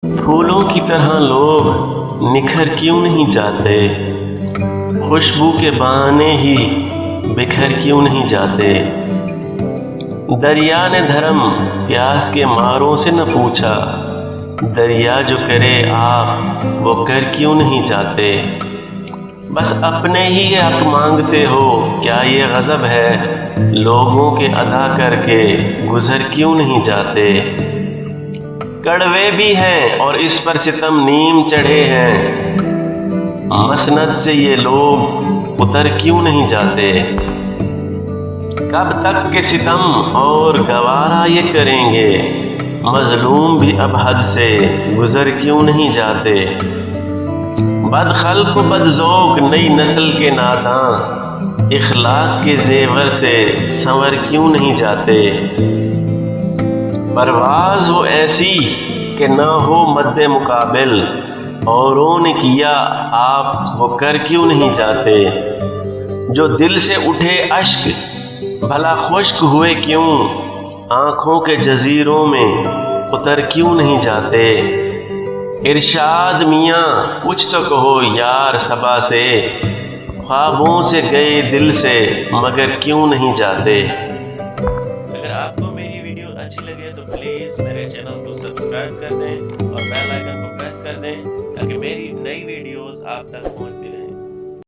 پھولوں کی طرح لوگ نکھر کیوں نہیں جاتے، خوشبو کے بہانے ہی بکھر کیوں نہیں جاتے۔ دریا نے دھرم پیاس کے ماروں سے نہ پوچھا، دریا جو کرے آپ وہ کر کیوں نہیں جاتے۔ بس اپنے ہی حق مانگتے ہو، کیا یہ غضب ہے، لوگوں کے ادا کر کے گزر کیوں نہیں جاتے۔ کڑوے بھی ہیں اور اس پر ستم نیم چڑھے ہیں، مسند سے یہ لوگ اتر کیوں نہیں جاتے۔ کب تک کے ستم اور گوارا یہ کریں گے، مظلوم بھی اب حد سے گزر کیوں نہیں جاتے۔ بد خلق و بد ذوق نئی نسل کے ناداں، اخلاق کے زیور سے سنور کیوں نہیں جاتے۔ پرواز ہو ایسی کہ نہ ہو مد مقابل، اوروں نے کیا آپ وہ کر کیوں نہیں جاتے۔ جو دل سے اٹھے اشک بھلا خشک ہوئے کیوں، آنکھوں کے جزیروں میں اتر کیوں نہیں جاتے۔ ارشاد میاں کچھ تو کہو یار صبا سے، خوابوں سے گئے دل سے مگر کیوں نہیں جاتے۔ اگر آپ کو میری ویڈیو اچھی لگے تو پلیز میرے چینل کو سبسکرائب کر دیں اور بیل آئیکن کو پریس کر دیں تاکہ میری نئی ویڈیوز آپ تک پہنچ